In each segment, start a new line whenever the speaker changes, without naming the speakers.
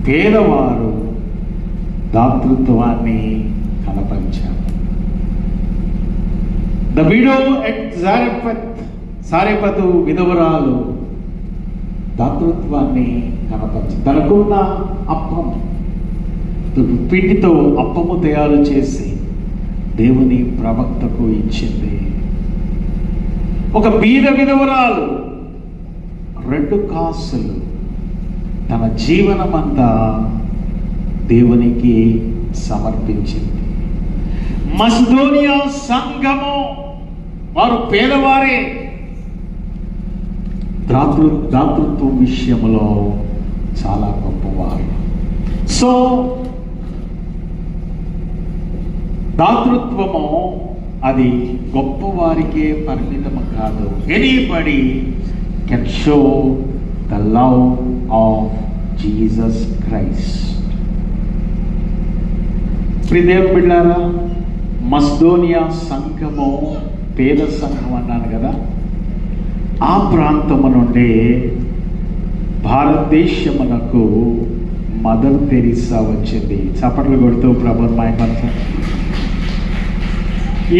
పేదవారు దాతృత్వాన్ని కనపరిచారు. The widow at సారెపతు విధవరాలు దాతృత్వాన్ని కనపరిచి తనకున్న అప్పం పిండితో అప్పము తయారు చేసి దేవుని ప్రవక్తకు ఇచ్చింది. ఒక బీద విధవరాలు 2 కాసులు తన జీవనమంతా దేవునికి సమర్పించింది. మసిదోనియా సంఘము వారు పేదవారే, దాతృత్వం విషయంలో చాలా గొప్పవారు. సో దాతృత్వము అది గొప్పవారికే పరిమితం కాదు. Anybody can show the love of Jesus Christ. ప్రియదేవుని బిడ్డలారా, మసిదోనియా సంఘము పేద సంఘం అన్నాను కదా. ఆ ప్రాంతము నుండి భారతదేశమునకు మదర్ తెరీసా వచ్చింది. చప్పట్లు కొడుతూ ప్రభుని మహిమపరచండి.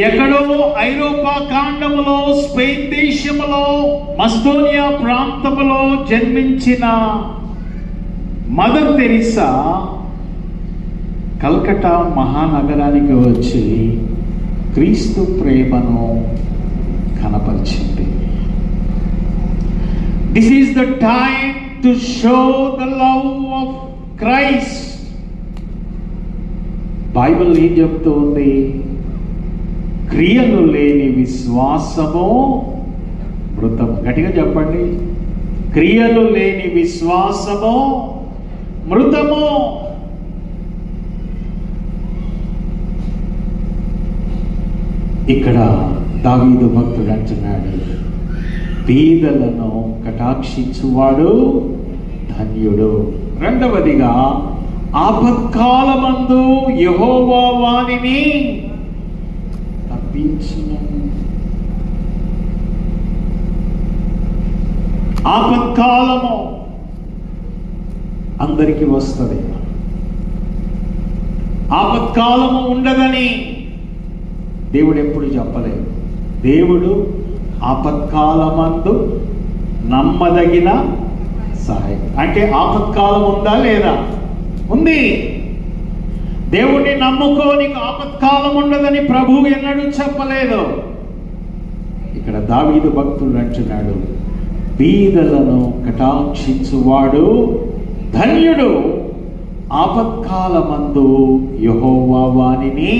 ఎక్కడో ఐరోపా ఖండములో, స్పెయిన్ దేశములో, మసిదోనియా ప్రాంతములో జన్మించిన మదర్ తెరీసా కల్కటా మహానగరానికి వచ్చి క్రీస్తు ప్రేమను కనపరిచింది. This is the time to show the love of Christ. Bible ఏం చెప్తుంది? క్రియలు లేని విశ్వాసము మృతం. గట్టిగా చెప్పండి. క్రియలు లేని విశ్వాసము మృతము. ఇక్కడ దావీదు భక్తుడు అంటున్నాడు, బీదలను కటాక్షించువాడు ధన్యుడు. రెండవదిగా, ఆపత్కాలమందు యెహోవా వానిని తప్పించును. ఆపత్కాలము అందరికీ వస్తుంది. ఆపత్కాలము ఉండదని దేవుడు ఎప్పుడు చెప్పలేదు. దేవుడు ఆపత్కాలమందు నమ్మదగిన సహాయం. అంటే ఆపత్కాలం ఉందా లేదా? ఉంది. దేవుణ్ణి నమ్ముకో, నీకు ఆపత్కాలం ఉండదని ప్రభువు ఎన్నడూ చెప్పలేదు. ఇక్కడ దావీదు భక్తుడు అంటున్నాడు, బీదలను కటాక్షించువాడు ధన్యుడు. ఆపత్కాలమందు యెహోవా వానిని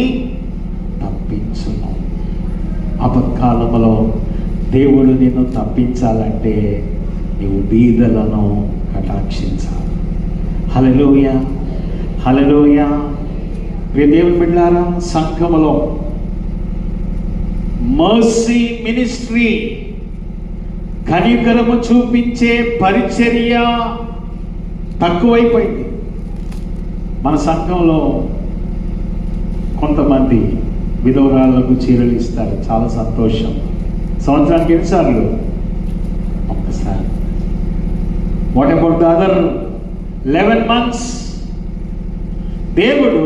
తప్పించును. ఆపత్కాలములో దేవుడు నిన్ను తప్పించాలంటే నీవు బీదలను కటాక్షించాలి. హల్లెలూయా, హల్లెలూయా. ప్రియ దేవుని బిడ్డలారా, సంఘములో మర్సీ మినిస్ట్రీ, కనికరము చూపించే పరిచర్య తక్కువైపోయింది. మన సంఘంలో కొంతమంది విధవరాళ్లకు చీరలు ఇస్తారు, చాలా సంతోషం. సంవత్సరానికి ఎన్నిసార్లు? ఒక్కసారి. What about the other 11 months? దేవుడు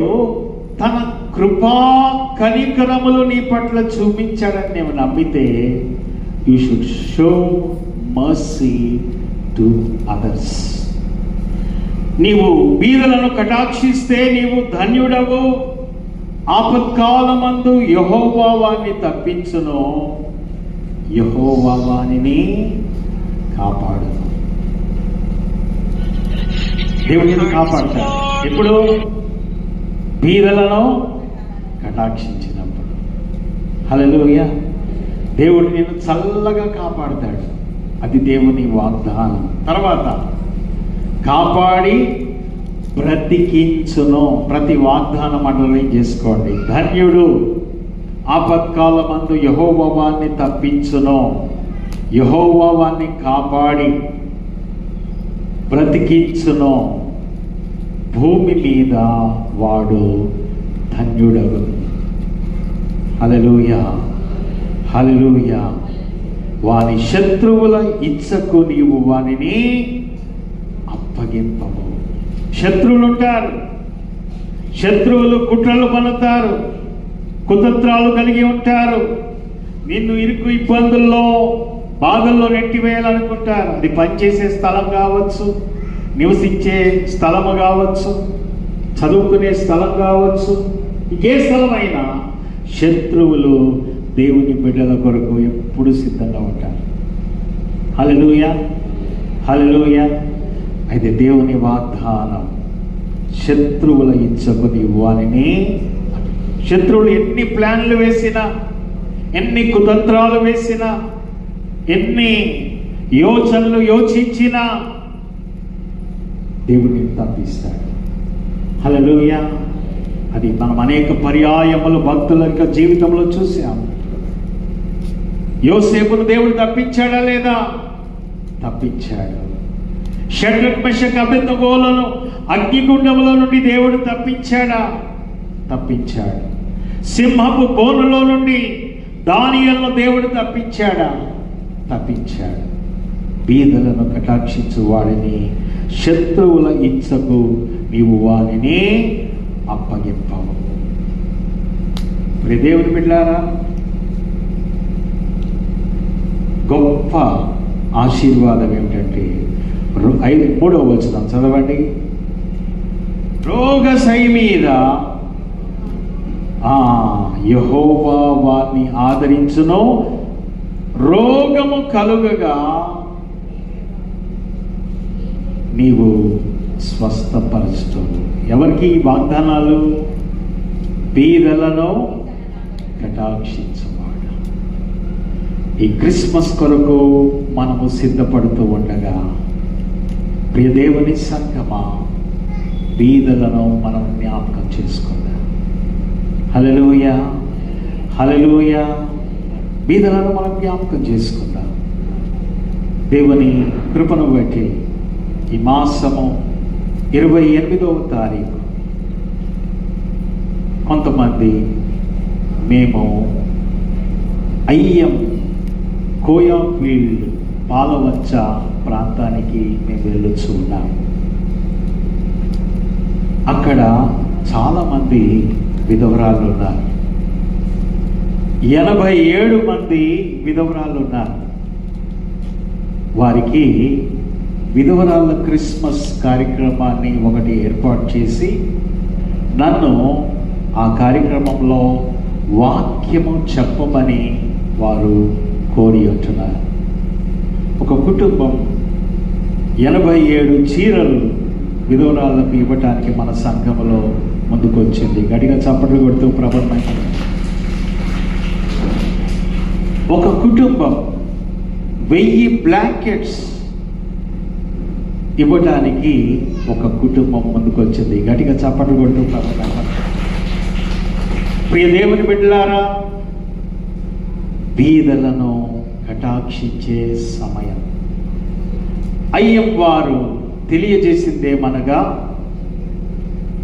తన కృపా కనికరములు నీ పట్ల చూపించాడని నీవు నమ్మితే you should show mercy to others. నీవు బీదలను కటాక్షిస్తే నీవు ధన్యుడవు. ఆపత్కాలమందు యెహోవా వారిని తప్పించును, యెహోవా వారిని కాపాడును. దేవుడిని కాపాడతాడు ఎప్పుడు? బీదలను కటాక్షించినప్పుడు. హల్లెలూయా. దేవుడు నిన్ను చల్లగా కాపాడతాడు. అది దేవుని వాగ్దానం. తర్వాత కాపాడి బ్రతికించును. ప్రతి వాగ్దానం అండర్లైన్ చేసుకోండి. ధన్యుడు. ఆపత్కాలమందు యెహోవా వారిని తప్పించును, యెహోవా వారిని కాపాడి బ్రతికించును. భూమి మీద వాడు ధన్యుడవు. హల్లెలూయా, హల్లెలూయా. వాని శత్రువుల ఇచ్చకు నీవు వానిని అప్పగింపవు. శత్రువులు ఉంటారు. శత్రువులు కుట్రలు పన్నుతారు, కుతంత్రాలు కలిగి ఉంటారు. నిన్ను ఇరుకు ఇబ్బందుల్లో, బాధల్లో నెట్టివేయాలనుకుంటారు. అది పనిచేసే స్థలం కావచ్చు, నివసించే స్థలము కావచ్చు, చదువుకునే స్థలం కావచ్చు, ఏ స్థలమైనా శత్రువులు దేవుని బిడ్డల కొరకు ఎప్పుడు సిద్ధంగా ఉంటారు. హల్లెలూయా, హల్లెలూయా. అయితే దేవుని వాగ్దానం, శత్రువుల ఇచ్చకు నీవాలని. శత్రువులు ఎన్ని ప్లాన్లు వేసినా, ఎన్ని కుతంత్రాలు వేసినా, ఎన్ని యోచనలు యోచించినా దేవుడిని తప్పిస్తాడు. హల్లెలూయా. అది మనం అనేక పర్యాయములు భక్తుల యొక్క జీవితంలో చూసాం. యోసేపును దేవుడు తప్పించాడా లేదా? తప్పించాడు. షడ్రక్ మెషక్ అబేద్నెగోలను అగ్నిగుండంలో నుండి దేవుడు తప్పించాడా? తప్పించాడు. సింహపు బోనులో నుండి దానియేలును దేవుడు తప్పించాడా? తప్పించాడు. బీదలను కటాక్షించు వాడిని, శత్రువుల ఇచ్చకు నీవు వానిని అప్పగింపవు. ప్రియ దేవుని బిడ్డలారా, గొప్ప ఆశీర్వాదం ఏమిటంటే 3వ వచనం చదవండి. రోగశయ్య మీద యెహోవా వారిని ఆదరించును, రోగము కలుగగా నీవు స్వస్థపరచుతావు. ఎవరికి ఈ వాగ్దానాలు? బీదలను కటాక్షించువాడు. ఈ క్రిస్మస్ కొరకు మనము సిద్ధపడుతూ ఉండగా, ప్రియ దేవుని సంగమా, బీదలను మనం జ్ఞాపకం చేసుకుందాం. హల్లెలూయా, హల్లెలూయా. బీదలను మనం జ్ఞాపకం చేసుకుందాం. దేవుని కృపను బట్టి ఈ మాసము 28వ తారీఖు కొంతమంది మేము అయ్యం కోయాఫీల్డ్ పాలవంచ ప్రాంతానికి మేము వెళ్ళొచ్చు ఉన్నాము. అక్కడ చాలామంది విధవరాళ్ళు ఉన్నారు. 87 మంది విధవరాళ్ళు ఉన్నారు. వారికి విధవరాళ్ళ క్రిస్మస్ కార్యక్రమాన్ని ఒకటి ఏర్పాటు చేసి నన్ను ఆ కార్యక్రమంలో వాక్యము చెప్పమని వారు కోరి ఉంటున్నారు. ఒక కుటుంబం 87 చీరలు విధవరాళ్ళకు ఇవ్వటానికి మన సంఘంలో ముందుకు వచ్చింది. గట్టిగా చప్పట్లు కొడుతూ ప్రబలమైన ఒక కుటుంబం 1000 బ్లాంకెట్స్ ఇవ్వటానికి ఒక కుటుంబం ముందుకు వచ్చింది. గట్టిగా చప్పట్లు కొడుతూ ప్రబలమైన ప్రియ దేవుని బిడ్డలారా, బీదలను కటాక్షించే సమయం. అయ్యం వారు తెలియజేసిందేమనగా,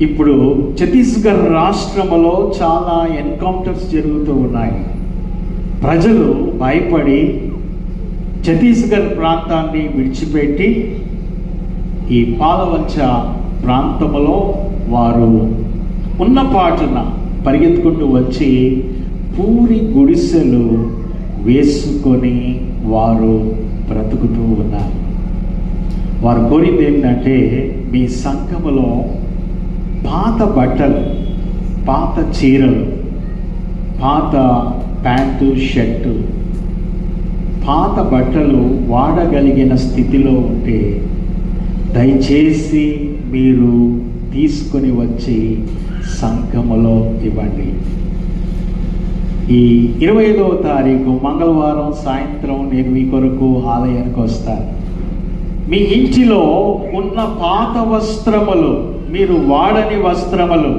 ఇప్పుడు ఛత్తీస్గఢ్ రాష్ట్రంలో చాలా ఎన్కౌంటర్స్ జరుగుతూ ఉన్నాయి. ప్రజలు భయపడి ఛత్తీస్గఢ్ ప్రాంతాన్ని విడిచిపెట్టి ఈ పాలవంచ ప్రాంతంలో వారు ఉన్నపాటున పరిగెత్తుకుంటూ వచ్చి పూరి గుడిసెలు వేసుకొని వారు బ్రతుకుతూ ఉన్నారు. వారు కోరింది ఏంటంటే, మీ సంఘములో పాత బట్టలు, పాత చీరలు, పాత ప్యాంటు షర్టు, పాత బట్టలు వాడగలిగిన స్థితిలో ఉంటే దయచేసి మీరు తీసుకొని వచ్చి సంఘములో ఇవ్వండి. ఈ 25వ తారీఖు మంగళవారం సాయంత్రం నేను మీ కొరకు ఆలయానికి వస్తాను. మీ ఇంటిలో ఉన్న పాత వస్త్రములు, మీరు వాడని వస్త్రములు,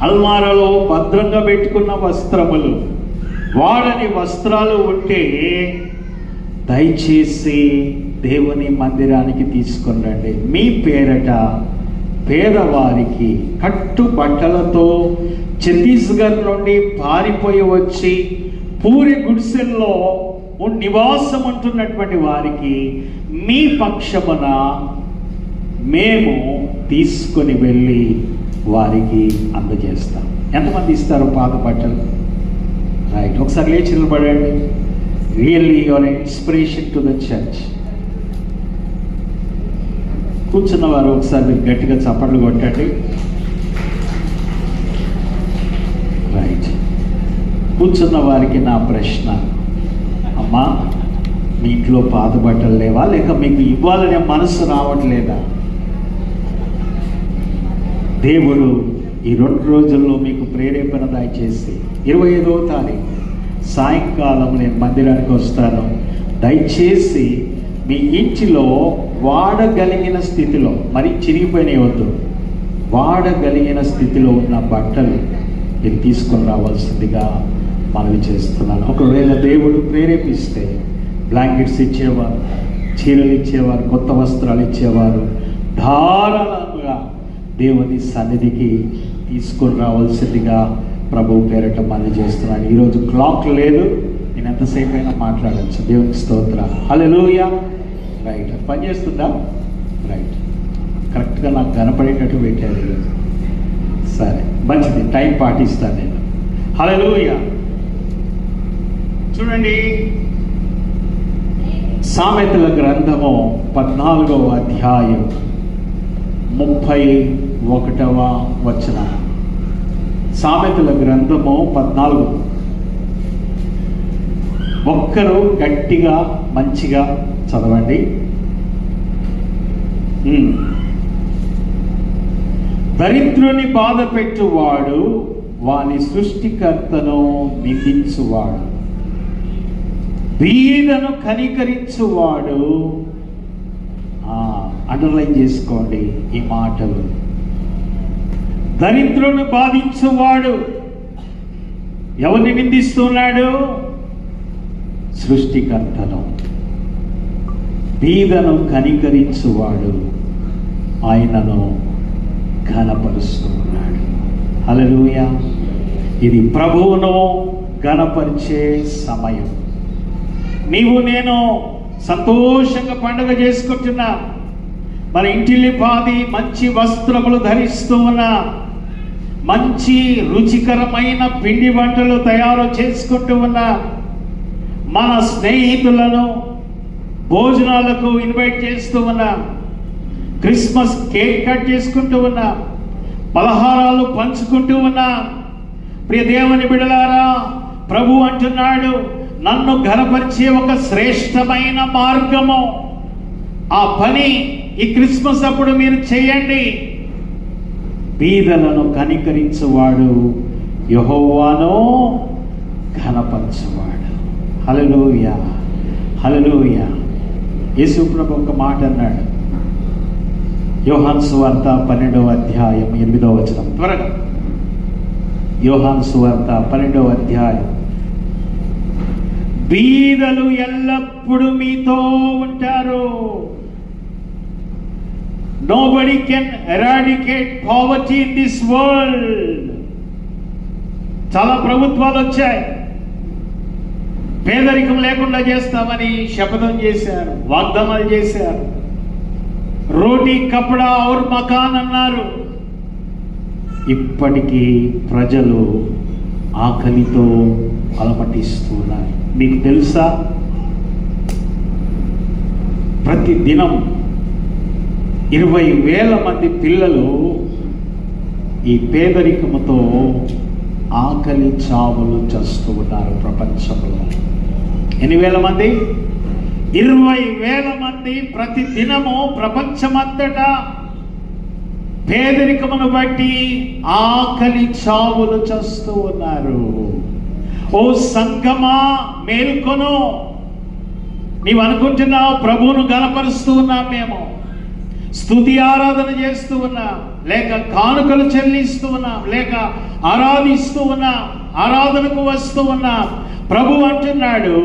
అల్మారాలో భద్రంగా పెట్టుకున్న వస్త్రములు, వాడని వస్త్రాలు ఉంటే దయచేసి దేవుని మందిరానికి తీసుకొని రండి. మీ పేరట పేదవారికి కట్టు బట్టలతో ఛత్తీస్గఢ్ నుండి పారిపోయి వచ్చి పూరి గుడిసెల్లో నివాసం ఉంటున్నటువంటి వారికి మీ పక్షమున మేము తీసుకొని వెళ్ళి వారికి అందజేస్తాం. ఎంతమంది ఇస్తారు పాత బట్టలు? రైట్, ఒకసారి లేచి నిలబడండి. Really your inspiration to the church. కూర్చున్న వారు ఒకసారి మీరు గట్టిగా చప్పట్లు కొట్టండి. రైట్, కూర్చున్న వారికి నా ప్రశ్న, అమ్మా మీ ఇంట్లో పాత బట్టలు లేవా, లేక మీకు ఇవ్వాలనే మనసు రావట్లేదా? దేవుడు ఈ 2 రోజుల్లో మీకు ప్రేరేపణ దయచేసి 25వ తారీఖు సాయంకాలం నేను మందిరానికి వస్తాను. దయచేసి మీ ఇంటిలో వాడగలిగిన స్థితిలో, మరి చిరిగిపోయినవి వద్దు, వాడగలిగిన స్థితిలో ఉన్న బట్టలు మీరు తీసుకొని రావాల్సిందిగా మనవి చేస్తున్నాను. ఒకవేళ దేవుడు ప్రేరేపిస్తే బ్లాంకెట్స్ ఇచ్చేవారు, చీరలు ఇచ్చేవారు, కొత్త వస్త్రాలు ఇచ్చేవారు ధారాళంగా దేవుని సన్నిధికి తీసుకొని రావాల్సిందిగా ప్రభువు పేరట మనవి చేస్తున్నాను. ఈరోజు క్లాక్ లేదు, నేను ఎంతసేపు అయినా మాట్లాడచ్చు. దేవునికి స్తోత్రం. హల్లెలూయా. రైట్, పని చేస్తుందా? రైట్, కరెక్ట్గా నాకు కనపడేటట్టు పెట్టారు ఈరోజు. సరే, మంచిది, టైం పాటిస్తాను నేను. హల్లెలూయా. చూడండి, సామెతల గ్రంథము 14వ అధ్యాయం 31వ వచనం. సామెతల గ్రంథము 14. ఒక్కరు గట్టిగా మంచిగా చదవండి. దరిద్రుని బాధ పెట్టువాడు వాని సృష్టికర్తను నిందించువాడు, బీదను కనికరించువాడు. అండర్లైన్ చేసుకోండి ఈ మాటలు. దరిద్రుని బాధించువాడు ఎవరిని నిందిస్తున్నాడు? సృష్టికర్తను. బీదను కనికరించువాడు ఆయనను ఘనపరుస్తూ ఉన్నాడు. హల్లెలూయా. ఇది ప్రభువును ఘనపరిచే సమయం. నీవు నేను సంతోషంగా పండుగ చేసుకుంటున్నా, మన ఇంటిల్లిపాది మంచి వస్త్రములు ధరిస్తూ ఉన్నా, మంచి రుచికరమైన పిండి వంటలు తయారు చేసుకుంటూ ఉన్నా, మన స్నేహితులను భోజనాలకు ఇన్వైట్ చేస్తూ ఉన్నా, క్రిస్మస్ కేక్ కట్ చేసుకుంటూ ఉన్నా, పలహారాలు పంచుకుంటూ ఉన్నా. ప్రియ దేవుని బిడ్డలారా, ప్రభు అంటున్నాడు, నన్ను ఘనపరిచే ఒక శ్రేష్టమైన మార్గము, ఆ పని ఈ క్రిస్మస్ అప్పుడు మీరు చేయండి. బీదలను కనికరించువాడు యెహోవాను ఘనపరచువాడు. హల్లెలూయా, హల్లెలూయా. యేసు ప్రభు ఒక మాట అన్నాడు, యోహాను సువార్త 12వ అధ్యాయం 8వ వచనం. త్వరగా యోహాను సువార్త 12వ అధ్యాయం. బీదలు ఎల్లప్పుడూ మీతో ఉంటారు. Nobody can eradicate poverty in this world. చాలా ప్రభుత్వాలు వచ్చాయి, పేదరికం లేకుండా చేస్తామని శపథం చేశారు, వాగ్దానాలు చేశారు. రోటీ కపడా ఔర్ మకాన్ అన్నారు. ఇప్పటికీ ప్రజలు ఆకలితో అలమటిస్తున్నారు. మీకు తెలుసా, ప్రతి దినం 20,000 మంది పిల్లలు ఈ పేదరికముతో ఆకలి చావులు చేస్తూ ఉన్నారు ప్రపంచంలో. ఎన్ని వేల మంది? 20,000 మంది ప్రతి దినము ప్రపంచమంతటా పేదరికమును బట్టి ఆకలి చావులు చేస్తూ ఉన్నారు. ఓ సంఘమా, మేల్కొను. నీవు అనుకుంటున్నావు ప్రభువును గణపరుస్తూ ఉన్నాం, మేము స్తుతి ఆరాధన చేస్తూ ఉన్నాం, లేక కానుకలు చెల్లిస్తూ ఉన్నాం, లేక ఆరాధిస్తూ ఉన్నాం, ఆరాధనకు వస్తూ ఉన్నాం. ప్రభు అంటున్నాడు,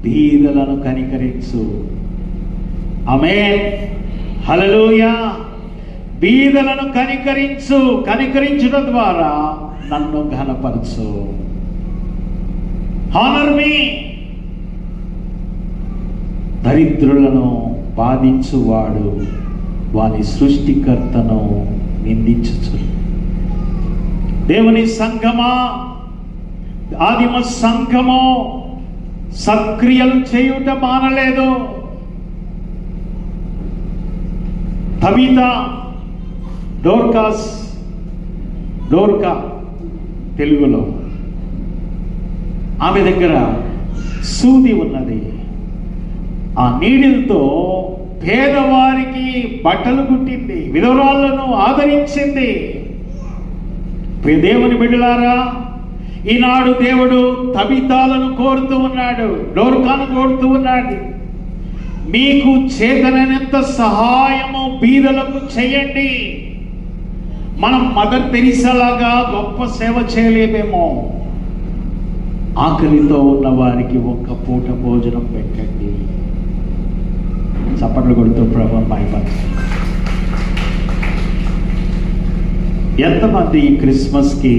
బీదలను కనికరించు. ఆమేన్, హల్లెలూయా. బీదలను కనికరించు, కనికరించడం ద్వారా నన్ను ఘనపరచు. హానర్ మీ. దరిద్రులను బాధించువాడు వాని సృష్టికర్తను నిందించు. దేవుని సంఘమా, ఆదిమ సంఘము సత్క్రియలు చేయుట మానలేదు. తబిత, డోర్కా తెలుగులో, ఆమె దగ్గర సూది ఉన్నది. ఆ నీడిల్తో పేదవారికి బట్టలు కుట్టింది, విధవరాళ్లను ఆదరించింది. దేవుని బిడ్డలారా, ఈనాడు దేవుడు తబితాలను కోరుతూ ఉన్నాడు, డోర్కాను కోరుతూ ఉన్నాడు. మీకు చేతనైనంత సహాయము బీదలకు చేయండి. మనం మదర్ తెరీసాలాగా గొప్ప సేవ చేయలేమేమో. ఆకలితో ఉన్న వారికి ఒక్క పూట భోజనం పెట్టండి. చప్పట్లు కొడుతూ ప్రభువుని మహిమపరచండి. ఎంతమంది ఈ క్రిస్మస్కి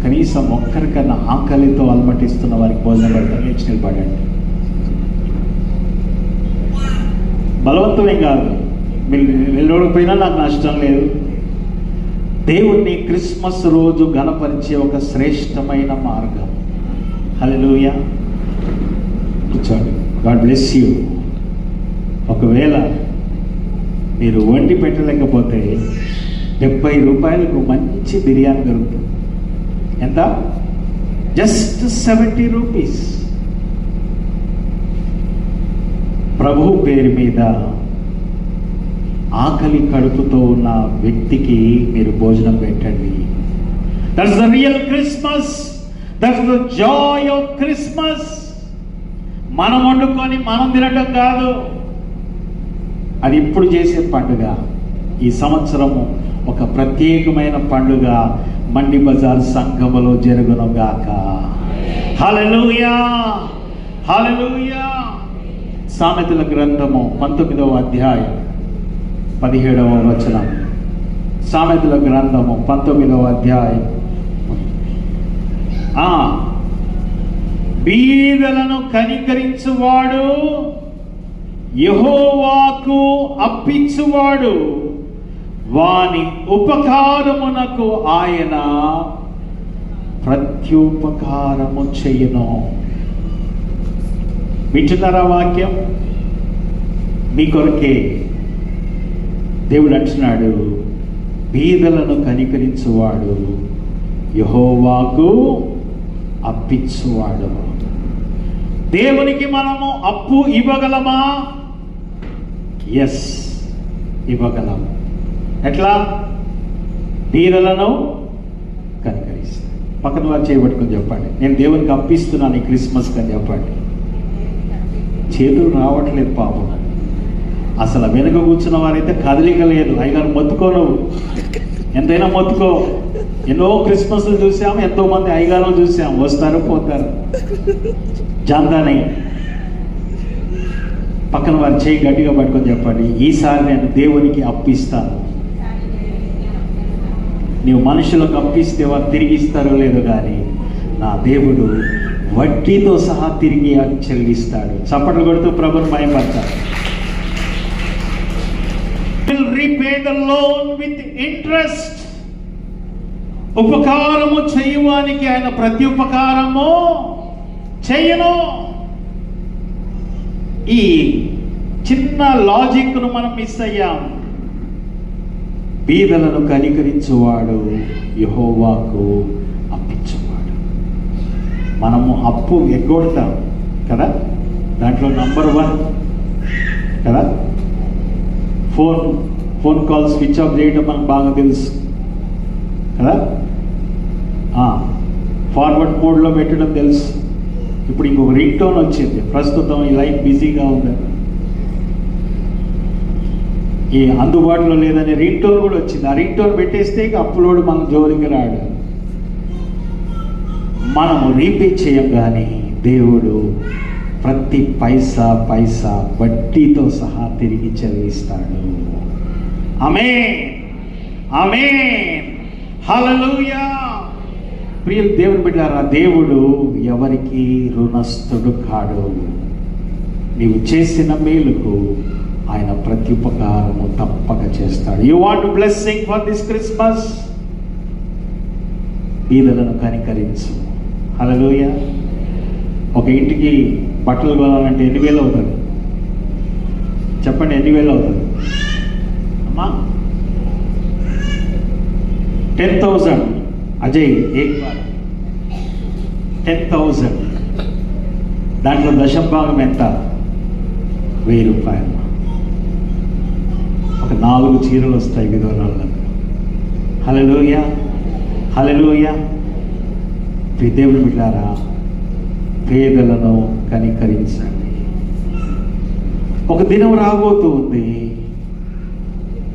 కనీసం ఒక్కరికన్నా ఆకలితో అలమటిస్తున్న వారికి భోజనం పెడతారు? లేచి నిలబడండి. బలవంతమే కాదు, మీరు నిలబడిపోయినా నాకు నష్టం లేదు. దేవుణ్ణి క్రిస్మస్ రోజు గణపరిచే ఒక శ్రేష్టమైన మార్గం. హల్లెలూయా. కూర్చోండి. God bless you. ఒకవేళ మీరు వండి పెట్టలేకపోతే 70 రూపాయలకు మంచి బిర్యానీ దొరుకుతుంది. ఎంత? Just 70 rupees. ప్రభు పేరు మీద ఆకలి కడుపుతో ఉన్న వ్యక్తికి మీరు భోజనం పెట్టండి. That's the real Christmas. That's the Joy of Christmas. మనం వండుకొని మనం తినటం కాదు, అది ఇప్పుడు చేసే పండుగ. ఈ సంవత్సరము ఒక ప్రత్యేకమైన పండుగ మండి బజార్ సంఘములో జరుగునుగాక. హల్లెలూయా, హల్లెలూయా. సామెతల గ్రంథము 19వ అధ్యాయం 17వ వచనం. సామెతల గ్రంథము 19వ అధ్యాయం. బీదలను కనికరించువాడు యెహోవాకు అప్పించువాడు, వాని ఉపకారమునకు ఆయన ప్రత్యుపకారము చెయ్యును. వింటున్నారా వాక్యం? మీ కొరకే దేవుడు అంటున్నాడు, బీదలను కనికరించువాడు యెహోవాకు అప్పించువాడు. దేవునికి మనము అప్పు ఇవ్వగలమా? ఎస్, ఇవ్వగలం. ఎట్లా? బీదలను కనికరిస్తాడు. పక్కన వారు చేయబట్టుకొని చెప్పండి, నేను దేవునికి అప్పిస్తున్నాను ఈ క్రిస్మస్కి అని చెప్పండి. చేతులు రావట్లేదు పాపం. అసలు వెనుక కూర్చున్న వారైతే కదలిక లేదు. అయ్యగారు మొత్తుకోను, ఎంతైనా మొత్తుకో. ఎన్నో క్రిస్మస్లు చూసాము, ఎంతో మంది అయ్యగారులు చూసాము, వస్తారు పోతారు. జాందాని పక్కన వారు చేయి గట్టిగా పట్టుకొని చెప్పండి, ఈసారి నేను దేవునికి అప్పిస్తాను. నీవు మనుషులకు అప్పిస్తే వారు తిరిగి ఇస్తారో లేదో కానీ నా దేవుడు వడ్డీతో సహా తిరిగి చెల్లిస్తాడు. చప్పట్లు కొడుతూ ప్రభువుని మహిమపరచాలి. will repay the loan with interest. ఉపకారము చేయువానికి ఆయన ప్రత్యుపకారము చేయను. ఈ చిన్న లాజిక్ను మనం మిస్ అయ్యాం. బీదలను కనికరించువాడు యెహోవాకు అప్పించువాడు. మనము అప్పు ఎగ్గొడతాం కదా, దాంట్లో నంబర్ 1 కదా, ఫోన్ కాల్ స్విచ్ ఆఫ్ చేయడం మనకు బాగా తెలుసు కదా, ఫార్వర్డ్ మోడ్లో పెట్టడం తెలుసు. ఇప్పుడు ఇంకొక రింగ్ టోన్ వచ్చింది. ప్రస్తుతం ఈ లైన్ బిజీగా ఉంది, ఈ అందుబాటులో లేదనే రింగ్ టోన్ కూడా వచ్చింది. ఆ రింగ్ టోన్ పెట్టేస్తే ఇక అప్లోడ్ మన జోలికి రాడు. మనము రీపే చేయం కానీ దేవుడు ప్రతి పైసా వడ్డీతో సహా తిరిగి చెల్లిస్తాడు. ఆమేన్, ఆమేన్, హల్లెలూయా. ప్రియ దేవుని బిడ్డలారా, దేవుడు ఎవరికి రుణస్థుడు కాడు. నీవు చేసిన మేలుకు ఆయన ప్రత్యుపకారము తప్పక చేస్తాడు. You want blessing for this Christmas? బీదలను కనికరించు. హల్లెలూయా. ఒక ఇంటికి బట్టలు కొనాలంటే 8,000 అవుతుంది. చెప్పండి, 8,000 అవుతుంది అమ్మా? 10,000 అజయ్ ఏక్ బార్ 10,000. దాంట్లో దశభాగం ఎంత? 1,000 రూపాయలు. ఒక 4 చీరలు వస్తాయి విధవరాళ్ళకు. హల్లెలూయా, హల్లెలూయా. దేవుని బిడ్డలారా, పేదలను కనికరించండి. ఒక దినం రాబోతుంది,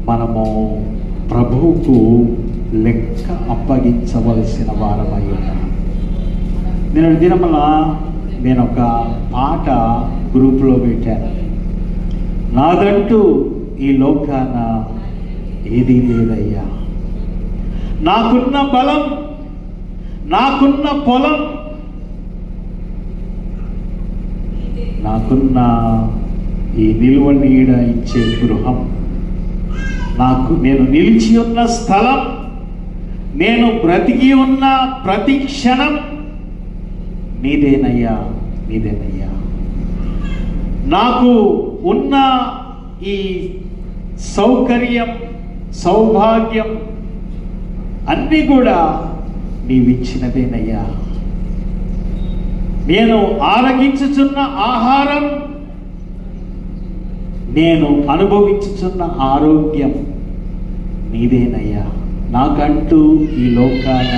మనము ప్రభువుకు లెక్క అప్పగించవలసిన వారమై ఉన్నాం. నేను దినమున నేను ఒక పాట గ్రూపులో పెట్టాను. నాదంటూ ఈ లోకాన ఏదీ లేదయ్యా, నాకున్న బలం, నాకున్న పొలం, నాకున్న ఈ నిలువ నీడ ఇచ్చే గృహం, నేను నిలిచి ఉన్న స్థలం, నేను బ్రతికి ఉన్న ప్రతి క్షణం నీదేనయ్యా, నీదేనయ్యా. నాకు ఉన్న ఈ సౌకర్యం, సౌభాగ్యం అన్నీ కూడా నీవిచ్చినదేనయ్యా. నేను ఆరగించుచున్న ఆహారం, నేను అనుభవించుచున్న ఆరోగ్యం నీదేనయ్యా. నాకంటూ ఈ లోకాన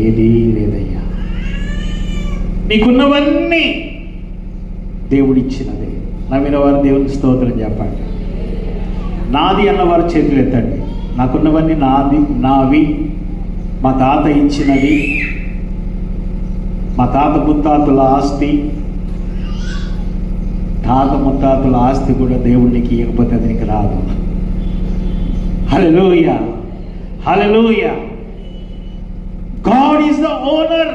ఏదీ లేదయ్యా. నీకున్నవన్నీ దేవుడిచ్చినదే. నమ్మిన వారు దేవుని స్తోత్రం చెప్పండి. నాది అన్నవారు చేతులు ఎత్తండి. నాకున్నవన్నీ నాది, నావి, మా తాత ఇచ్చినది, మా తాత ముత్తాతల ఆస్తి. తాత ముత్తాతల ఆస్తి కూడా దేవుడికి ఇవ్వకపోతే అది నీకు రాదు. Hallelujah, hallelujah. God is the owner,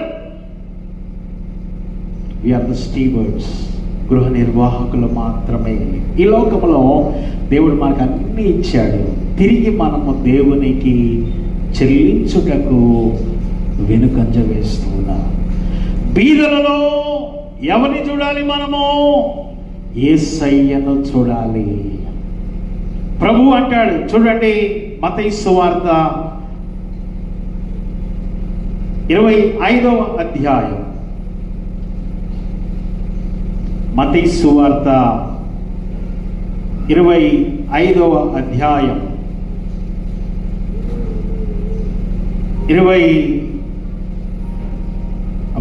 we are the stewards. గృహ నిర్వాహకులు మాత్రమే. ఈ లోకంలో దేవుడు మనకు అన్నీ ఇచ్చాడు. తిరిగి మనము దేవునికి చెల్లించుటకు వెనుకంజ వేస్తున్నాం. బీదలలో ఎవరిని చూడాలి? మనము యేసయ్యను చూడాలి. ప్రభు అంటాడు, చూడండి, మత్తయి సువార్త 25వ అధ్యాయం. మత్తయి సువార్త 25వ అధ్యాయం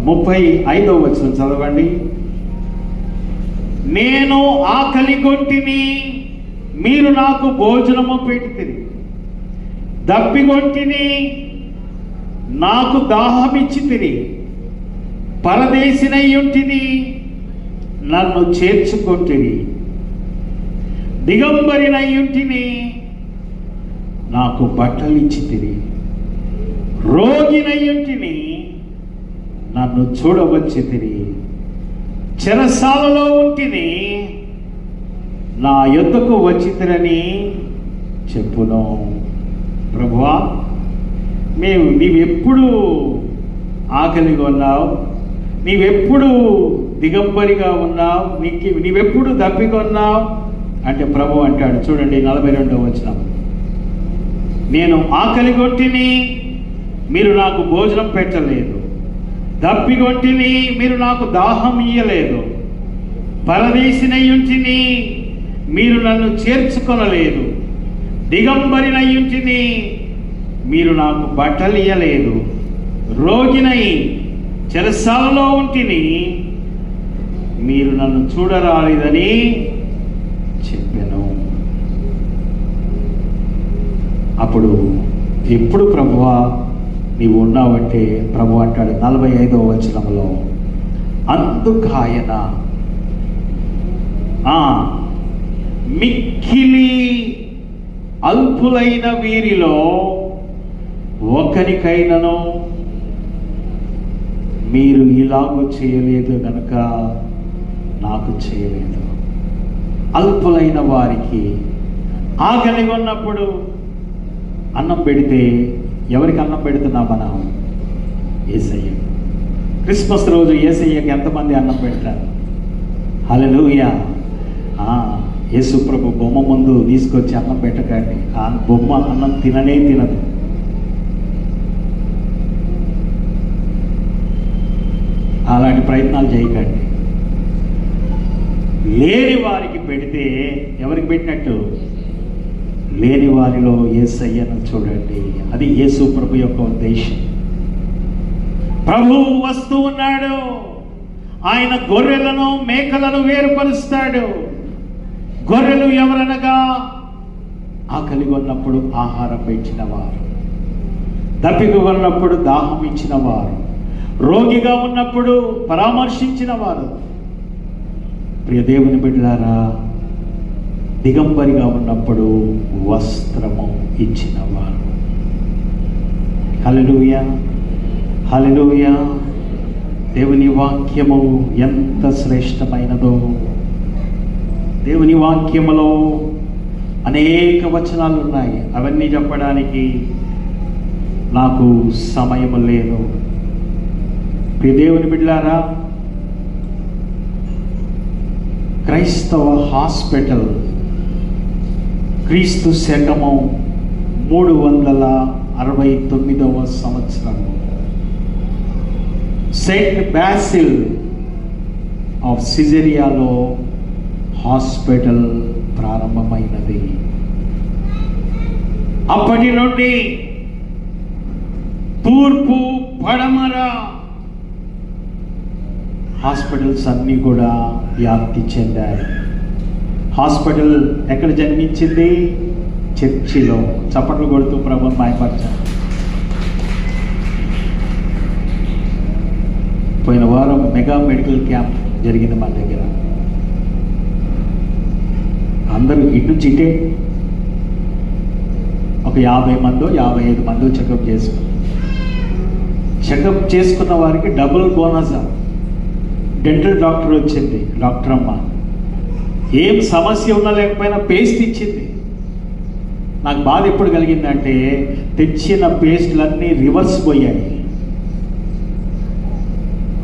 35వ వచనం చదవండి. నేను ఆకలి గొంటిని, మీరు నాకు భోజనము పెట్టితిరి. దప్పిగొంటిని, నాకు దాహమిచ్చితిరి. పరదేశినయ్యుంటిని, నన్ను చేర్చుకొంటిరి. దిగంబరినయ్యుంటిని, నాకు బట్టలిచ్చితిరి. రోగినయ్యుంటిని, నన్ను చూడవచ్చితిరి. చెరసాలలో ఉంటిని, నా యొద్దకు వచ్చితిరని చెప్పును. ప్రభువా, నీవెప్పుడు ఆకలిగా ఉన్నావు, నీవెప్పుడు దిగంబరిగా ఉన్నావు, నీవెప్పుడు దప్పికొన్నావు అంటే ప్రభు అంటాడు, చూడండి 42వ వచనం. నేను ఆకలి కొట్టిని, మీరు నాకు భోజనం పెట్టలేదు. దప్పిగొంటిని, మీరు నాకు దాహం ఇయ్యలేదు. పరదేశినయ్యుంటిని, మీరు నన్ను చేర్చుకొనలేదు. దిగంబరినయ్యుంటిని, మీరు నాకు బట్టలు ఇయ్యలేదు. రోగినై చెరసాలలో ఉంటిని, మీరు నన్ను చూడరాలేదని చెప్పాను. అప్పుడు ఎప్పుడు ప్రభువా నీవు ఉన్నావంటే ప్రభు అంటాడు 45వ వచనంలో, అందుకాయన మిక్కిలి అల్పులైన వీరిలో ఒకరికైనను మీరు ఇలాగూ చేయలేదు గనక నాకు చేయలేదు. అల్పులైన వారికి ఆకలి ఉన్నప్పుడు అన్నం పెడితే ఎవరికి అన్నం పెడుతున్నాం మనం? యేసయ్య. క్రిస్మస్ రోజు యేసయ్యకి ఎంతమంది అన్నం పెడతారు? హల్లెలూయా. యేసు ప్రభు బొమ్మ ముందు తీసుకొచ్చి అన్నం పెట్టకండి. ఆ బొమ్మ అన్నం తిననే తినదు. అలాంటి ప్రయత్నాలు చేయకండి. లేని వారికి పెడితే ఎవరికి పెట్టినట్టు? లేని వారిలో యేసయ్యను చూడండి. అది యేసు ప్రభు యొక్క ఉద్దేశం. ప్రభువు వస్తూ ఉన్నాడు. ఆయన గొర్రెలను మేకలను వేరుపరుస్తాడు. గొర్రెలు ఎవరనగా ఆకలి ఉన్నప్పుడు ఆహారం పెంచిన వారు, దప్పిక ఉన్నప్పుడు దాహం ఇచ్చిన వారు, రోగిగా ఉన్నప్పుడు పరామర్శించిన వారు. ప్రియ దేవుని బిడ్డలారా, దిగంబరిగా ఉన్నప్పుడు వస్త్రము ఇచ్చిన వారు. హల్లెలూయా, హల్లెలూయా. దేవుని వాక్యము ఎంత శ్రేష్టమైనదో. దేవుని వాక్యములో అనేక వచనాలు ఉన్నాయి. అవన్నీ చెప్పడానికి నాకు సమయం లేదు. ప్రియ దేవుని బిడ్డలారా, క్రైస్తవ హాస్పిటల్ క్రీస్తు శకము 369వ సంవత్సరం సెయింట్ బాసిల్ ఆఫ్ సిజేరియాలో హాస్పిటల్ ప్రారంభమైనది. అప్పటి నుండి తూర్పు పడమర హాస్పిటల్స్ అన్నీ కూడా వ్యాప్తి చెందాయి. హాస్పిటల్ ఎక్కడ జన్మించింది? చర్చిలో. చప్పట్లు కొడుతూ ప్రభువుని మహిమపరచాలి. పోయిన వారం మెగా మెడికల్ క్యాంప్ జరిగింది మన దగ్గర. అందరూ ఇటు నుంచి ఇటే ఒక 50 మందో 55 మందో చెకప్ చేసుకున్నారు. చెకప్ చేసుకున్న వారికి డబుల్ బోనస్. డెంటల్ డాక్టర్ వచ్చింది, డాక్టర్ అమ్మ. ఏం సమస్య ఉన్నా లేకపోయినా పేస్ట్ ఇచ్చింది. నాకు బాధ ఎప్పుడు కలిగిందంటే, తెచ్చిన పేస్టులన్నీ రివర్స్ పోయాయి.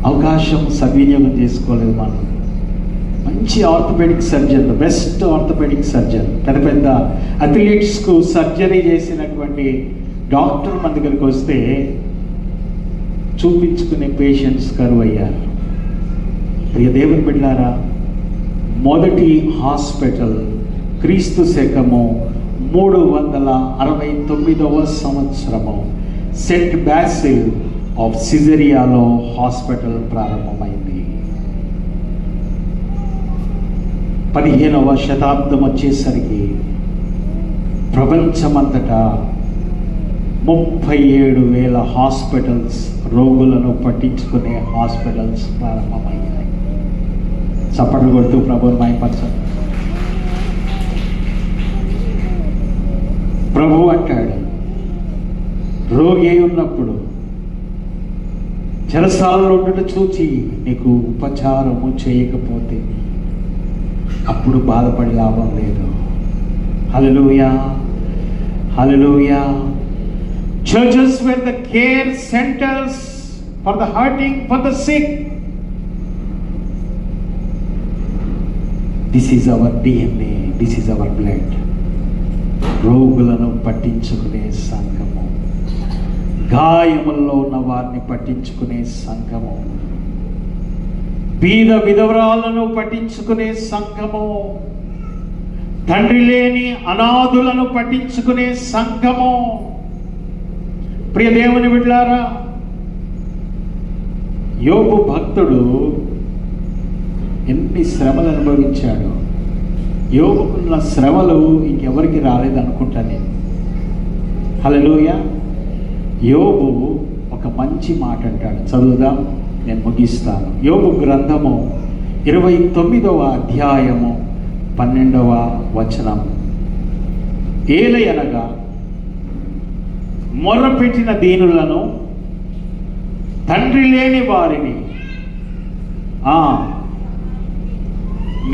అవకాశం సద్వినియోగం చేసుకోలేదు. మనం మంచి orthopedic surgeon, best orthopedic surgeon, పెద్ద పెద్ద అథ్లీట్స్కు సర్జరీ చేసినటువంటి డాక్టర్ మన దగ్గరికి వస్తే చూపించుకునే పేషెంట్స్ కరువు అయ్యారు. ప్రియ దేవుని బిడ్డలారా, మొదటి హాస్పిటల్ క్రీస్తు శకము 369వ సంవత్సరము సెయింట్ బాసిల్ ఆఫ్ సిజేరియాలో హాస్పిటల్ ప్రారంభమైంది. 15వ శతాబ్దం వచ్చేసరికి ప్రపంచమంతటా 37,000 హాస్పిటల్స్, రోగులను పట్టించుకునే హాస్పిటల్స్ ప్రారంభమయ్యాయి. చప్పట్లు కొడుతూ ప్రభువుని మహిమపరచండి. ప్రభువు అంటాడు, రోగి అయి ఉన్నప్పుడు చెరసాలలో ఉండటం చూచి నీకు ఉపచారము చేయకపోతే అప్పుడు బాధపడి లాభం లేదు. హల్లెలూయా, హల్లెలూయా. Churches were the care centers for the hurting, for the sick. This is our DNA, this is our blood. రోగులను పట్టించుకునే సంఘము, గాయముల్లో ఉన్న వారిని పట్టించుకునే సంఘము, బీద విధవరాలను పట్టించుకునే సంఘము, తండ్రి లేని అనాథులను పట్టించుకునే సంఘము. ప్రియ దేవుని బిడ్డలారా, యోబు భక్తుడు ఎన్ని శ్రమలు అనుభవించాడు. యోబుకున్న శ్రమలు ఇంకెవరికి రాలేదనుకుంటా నేను. హల్లెలూయా. యోబు ఒక మంచి మాట అంటాడు, చదువుదాం, నేను ముగిస్తాను. యోబు గ్రంథము 29వ అధ్యాయము 12వ వచనం. ఏలయనగా మొర్రపెట్టిన దీనులను, తండ్రి లేని వారిని,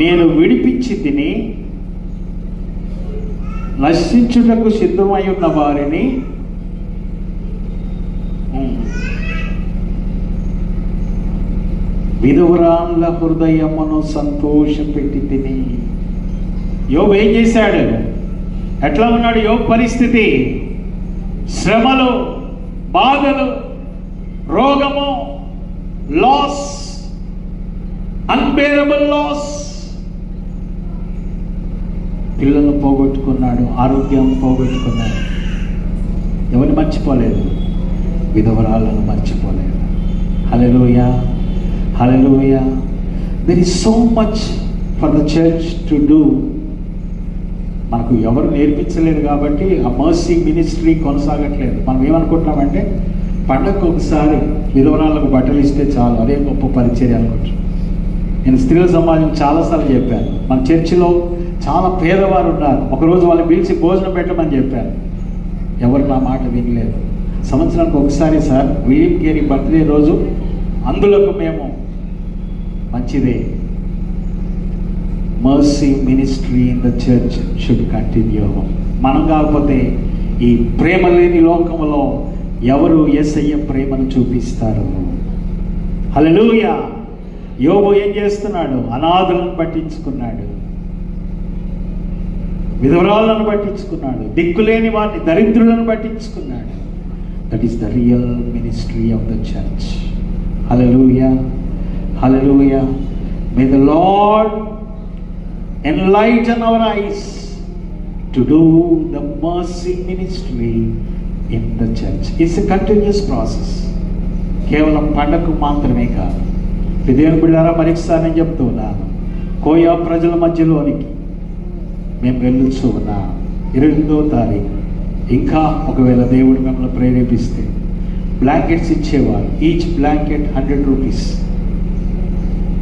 నేను విడిపించి తిని నశించుటకు సిద్ధమై ఉన్న వారిని విధురాళ్ళ హృదయమును సంతోషపెట్టి తిని. యోబు ఏం చేశాడు? ఎట్లా ఉన్నాడు యోబు పరిస్థితి? శ్రమలు, బాధలు, రోగము, లాస్, అన్బేరబుల్ లాస్. పిల్లలను పోగొట్టుకున్నాడు, ఆరోగ్యం పోగొట్టుకున్నాడు. ఎవరిని మర్చిపోలేదు? విధవరాలను మర్చిపోలేదు. Hallelujah, hallelujah. There is so much for the church to do. మనకు ఎవరు నేర్పించలేదు కాబట్టి ఆ మర్సీ మినిస్ట్రీ కొనసాగట్లేదు. మనం ఏమనుకుంటున్నామంటే పండగకు ఒకసారి విధవరాలకు బట్టలు ఇస్తే చాలు, అదే గొప్ప పరిచర్య అనుకుంటున్నాం. నేను స్త్రీల సమాజం చాలాసార్లు చెప్పాను, మన చర్చిలో చాలా పేదవారు ఉన్నారు, ఒకరోజు వాళ్ళని పిలిచి భోజనం పెట్టమని చెప్పాను. ఎవరు నా మాట వినలేదు. సంవత్సరానికి ఒకసారి సార్ విలియం కేరీ బర్త్డే రోజు, అందులోకి మేము మంచిదే. Mercy ministry in the church should continue. మనం కాకపోతే ఈ ప్రేమ లేని లోకంలో ఎవరు యేసయ్య ప్రేమను చూపిస్తారు? హల్లెలూయా. యోబు ఏం చేస్తున్నాడు? అనాథులను పట్టించుకున్నాడు, విధవరాలను పట్టించుకున్నాడు, దిక్కులేని వారిని, దరిద్రులను పట్టించుకున్నాడు. That is the real ministry of the church. Hallelujah, hallelujah. May the lord enlighten our eyes to do the mercy ministry in the church. It's a continuous process. కేవలం పండగకు మాత్రమే కాదు. దేవుని బిడ్డలారా, మరొకసారి నేను చెప్తూ ఉన్నాను, కోయా ప్రజల మధ్యలోనికి మేము వెళ్ళొచ్చు ఉన్నాం. 22వ తారీఖు ఇంకా ఒకవేళ దేవుడు మిమ్మల్ని ప్రేరేపిస్తే బ్లాంకెట్స్ ఇచ్చేవారు. Each blanket 100 rupees.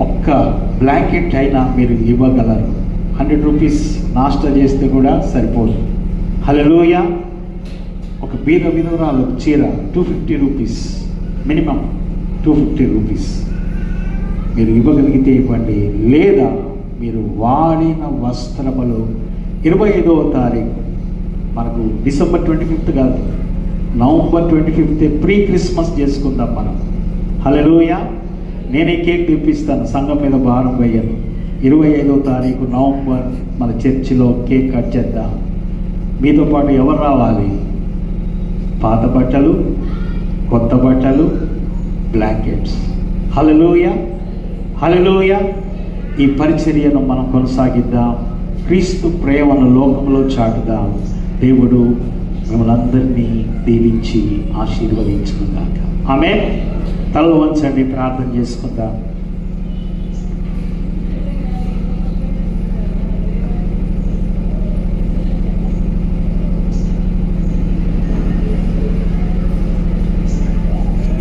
ఒక్క బ్లాంకెట్ అయినా మీరు ఇవ్వగలరు. 100 రూపీస్ నాష్టా చేస్తే కూడా సరిపోదు. హల్లెలూయా. ఒక బీద విధవరాలు చీర 250 రూపీస్, మినిమం 250 రూపీస్ మీరు ఇవ్వగలిగితే ఇవ్వండి. లేదా మీరు వాడిన వస్త్రములు 25వ తారీఖు, మనకు డిసెంబర్ 25th కాదు, నవంబర్ 25th ప్రీ క్రిస్మస్ చేసుకుందాం మనం. హల్లెలూయా. నేనే కేక్ తెప్పిస్తాను, సంఘం మీద భారం వేయను. 25వ తారీఖు నవంబర్ మన చర్చిలో కేక్ కట్ చేద్దాం. మీతో పాటు ఎవరు రావాలి? పాత బట్టలు, కొత్త బట్టలు, బ్లాంకెట్స్. హల్లెలూయా, హల్లెలూయా. ఈ పరిచర్యను మనం కొనసాగిద్దాం. క్రీస్తు ప్రేమను లోకంలో చాటుదాం. దేవుడు మిమ్మల్ని అందరినీ దీవించి ఆశీర్వదించుకుందాక. ఆమేన్. తలలు వంచండి, ప్రార్థన చేసుకుందాం.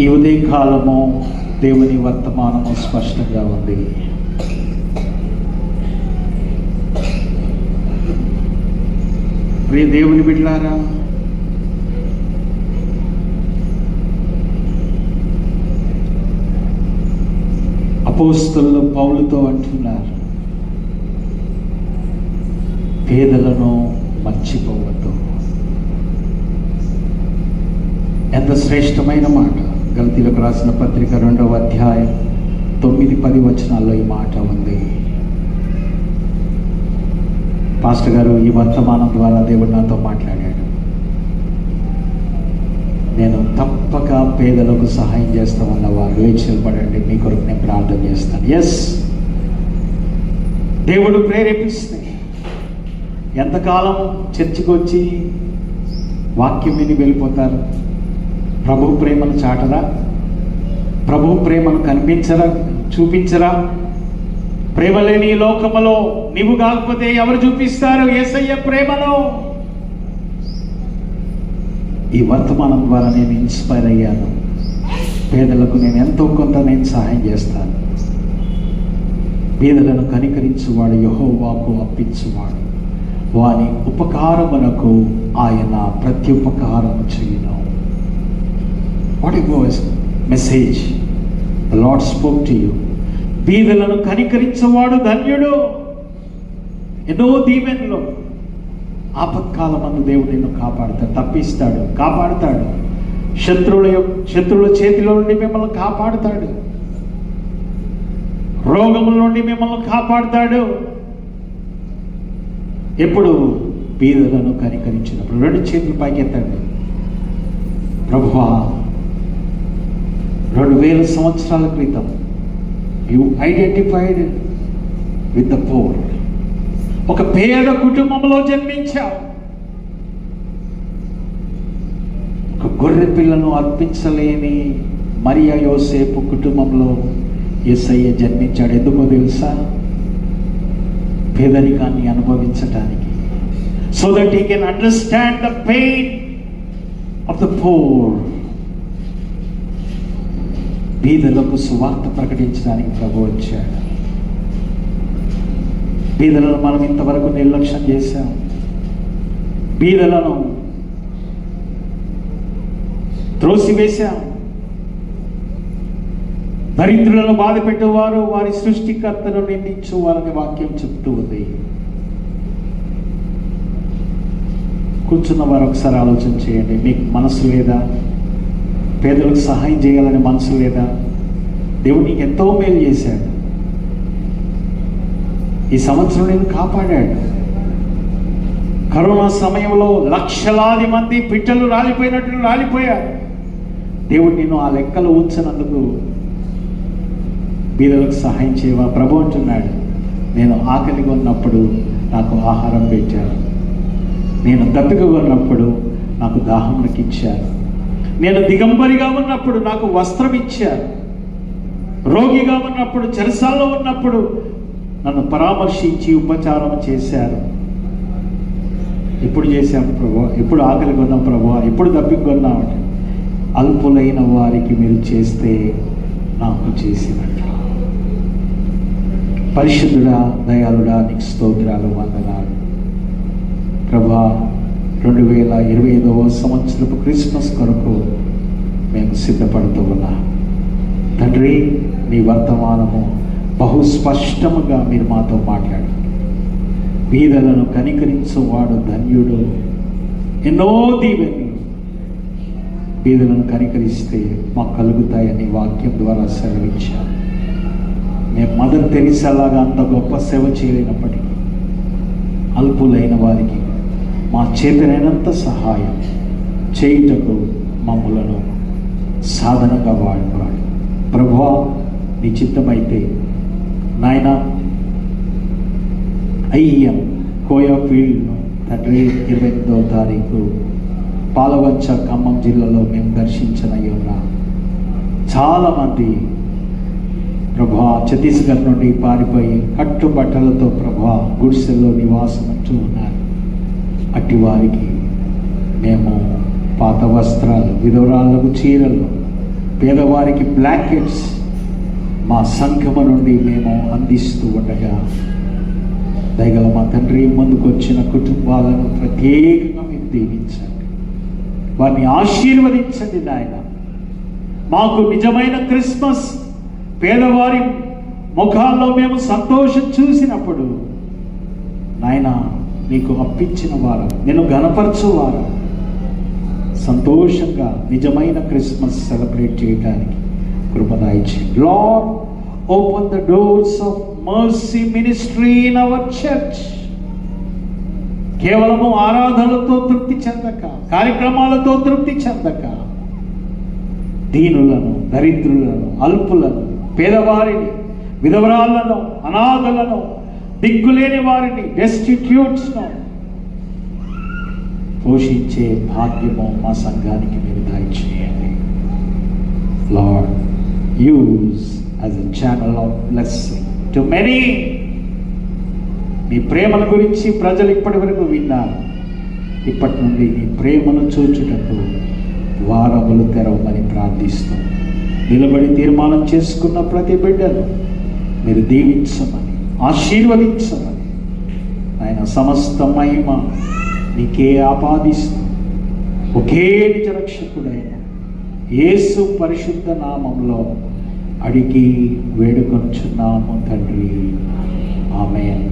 ఈ ఉదయకాలము దేవుని వర్తమానము స్పష్టంగా ఉంది. ప్రియ దేవుని బిడ్డలారా, అపోస్తలులు పౌలుతో అంటున్నారు, పేదలను మర్చిపోవద్దు. ఎంత శ్రేష్టమైన మాట. గలతీలకు రాసిన పత్రిక 2వ అధ్యాయం 9-10 వచనాల్లో ఈ మాట ఉంది. పాస్టర్ గారు ఈ వర్తమానం ద్వారా దేవుడు నాతో మాట్లాడాడు. నేను తప్పక పేదలకు సహాయం చేస్తామన్న వారు లేచి నిలబడండి, మీ కొరకు నేను ప్రార్థన చేస్తాను. ఎస్, దేవుడు ప్రేరేపిస్తే ఎంతకాలం చర్చికి వచ్చి వాక్యం విని వెళ్ళిపోతారు? ప్రభు ప్రేమను చాటరా? ప్రభు ప్రేమను కనిపించరా, చూపించరా? ప్రేమ లేని ఈ లోకములో నీవు కాకపోతే ఎవరు చూపిస్తారు యేసయ్య ప్రేమను? ఈ వర్తమానం ద్వారా నేను ఇన్స్పైర్ అయ్యాను. పేదలకు నేను ఎంతో కొంత నేను సహాయం చేస్తాను. పేదలను కనికరించువాడు యెహోవాకు అప్పించువాడు, వాని ఉపకారమునకు ఆయన ప్రత్యుపకారము చేయును. What a message the Lord spoke to you. పేదలను కనికరించువాడు ధన్యుడు. ఎన్నో దీవెనలు. ఆపత్కాలమందు దేవుడు నిన్ను కాపాడుతాడు, తప్పిస్తాడు, కాపాడుతాడు. శత్రువుల చేతిలో నుండి మిమ్మల్ని కాపాడుతాడు. రోగముల నుండి మిమ్మల్ని కాపాడుతాడు. ఎప్పుడు బీదలను కనికరించినప్పుడు 2 చేతులు పైకెత్తండి. ప్రభువా, 2000 సంవత్సరాల క్రితం you identified with the poor. ఒక పేద కుటుంబంలో జన్మించావు. ఒక గొర్రె పిల్లను అర్పించలేని మరియా యోసేపు కుటుంబంలో యేసయ్య జన్మించాడు. ఎందుకో తెలుసా? పేదరికాన్ని అనుభవించటానికి. So that he can understand the pain of the poor. బీదలకు సువార్త ప్రకటించడానికి ప్రభు వచ్చాడు. బీదలను మనం ఇంతవరకు నిర్లక్ష్యం చేశాం. బీదలను త్రోసివేశాం. దరిద్రులను బాధ పెట్టేవారు వారి సృష్టికర్తను నిందించువారని వాక్యం చెప్తూ ఉంది. కూర్చున్న వారు ఒకసారి ఆలోచన చేయండి. మీకు మనసు లేదా? పేదలకు సహాయం చేయాలని మనసు లేదా? దేవుడు నీకు ఎంతో మేలు చేశాడు. ఈ సంవత్సరం నేను కాపాడాడు. కరోనా సమయంలో లక్షలాది మంది పిట్టలు రాలిపోయినట్టు రాలిపోయారు. దేవుడు నిన్ను ఆ లెక్కలు ఉంచినందుకు బీదలకు సహాయం చేయవా? ప్రభు అంటున్నాడు, నేను ఆకలిగా ఉన్నప్పుడు నాకు ఆహారం పెట్టారు, నేను దప్పికగా ఉన్నప్పుడు నాకు దాహంకి ఇచ్చారు, నేను దిగంబరిగా ఉన్నప్పుడు నాకు వస్త్రం ఇచ్చారు, రోగిగా ఉన్నప్పుడు చెరసాల్లో ఉన్నప్పుడు నన్ను పరామర్శించి ఉపచారం చేశారు. ఎప్పుడు చేశాం ప్రభు? ఎప్పుడు ఆకలి కొన్నాం ప్రభు? ఎప్పుడు దప్పిక కొన్నామంటే, అల్పులైన వారికి మీరు చేస్తే నాకు చేసినట్లు. పరిశుద్ధుడా, దయాళుడా, నీకు స్తోత్రాలు, వందనాలు ప్రభా. 2025వ సంవత్సరపు క్రిస్మస్ కొరకు మేము సిద్ధపడుతూ ఉన్నాం తండ్రి. నీ వర్తమానము బహు స్పష్టముగా మీరు మాతో మాట్లాడు. బీదలను కనికరించువాడు ధన్యుడు. ఎన్నో దీవెనలు బీదలను కనికరిస్తే మాకు కలుగుతాయని వాక్యం ద్వారా సెలవించాను. మేము మదర్ తెరిసాలాగా అంత గొప్ప సేవ చేయలేనప్పటికీ అల్పులైన వారికి మా చేతనైనంత సహాయం చేయుటకు మమ్మలను సాధనగా వాడుకోవాలి. ప్రభువా, నీ చిత్తమైతే నాయన అయ్యం కోయాఫీల్డ్ను తండ్రి 28వ తారీఖు పాలవంచ ఖమ్మం జిల్లాలో మేము దర్శించనై ఉన్నాం. చాలామంది ప్రభా ఛత్తీస్గఢ్ నుండి పారిపోయి కట్టుబట్టలతో ప్రభా గుడిసెల్లో నివాసం ఉంటూ ఉన్నారు. అట్టి వారికి మేము పాత వస్త్రాలు, విధవరాళ్లకు చీరలు, పేదవారికి బ్లాంకెట్స్ మా సంఘము నుండి మేము అందిస్తూ ఉండగా దయగల మా తండ్రి, ముందుకు వచ్చిన కుటుంబాలను ప్రత్యేకంగా మీరు దీవించండి, వారిని ఆశీర్వదించండి నాయన. మాకు నిజమైన క్రిస్మస్ పేదవారి ముఖాల్లో మేము సంతోషం చూసినప్పుడు నాయన నీకు అప్పించిన వారు, నేను గణపరచువారు సంతోషంగా నిజమైన క్రిస్మస్ సెలబ్రేట్ చేయడానికి కృప దయచేయండి. Lord, open the doors of mercy ministry in our church. కేవలము ఆరాధనలతో తృప్తి చెందక, కార్యక్రమాలతో తృప్తి చెందక, దీనులను, దరిద్రులను, అల్పులను, పేదవారిని, విధవరాళ్లను, అనాథలను, దిక్కులేని వారిని, డెస్టిట్యూట్స్ను పోషించే భాగ్యము మా సంఘానికి మీరు దయచేయండి. Lord, use as a channel of blessing to many. నీ ప్రేమను గురించి ప్రజలు ఇప్పటి వరకు విన్నారు. ఇప్పటి నుండి నీ ప్రేమను చూచుటకు ద్వారములు తెరవమని ప్రార్థిస్తూ, నిలబడి తీర్మానం చేసుకున్న ప్రతి బిడ్డను మీరు దీవించమని, ఆశీర్వదించమని ఆయన సమస్త మహిమ నీకే ఆపాదిస్తూ ఒకే నిజ రక్షకుడైన యేసు పరిశుద్ధ నామంలో అడిగి వేడుకొనుచున్నాము తండ్రి. ఆమేన్.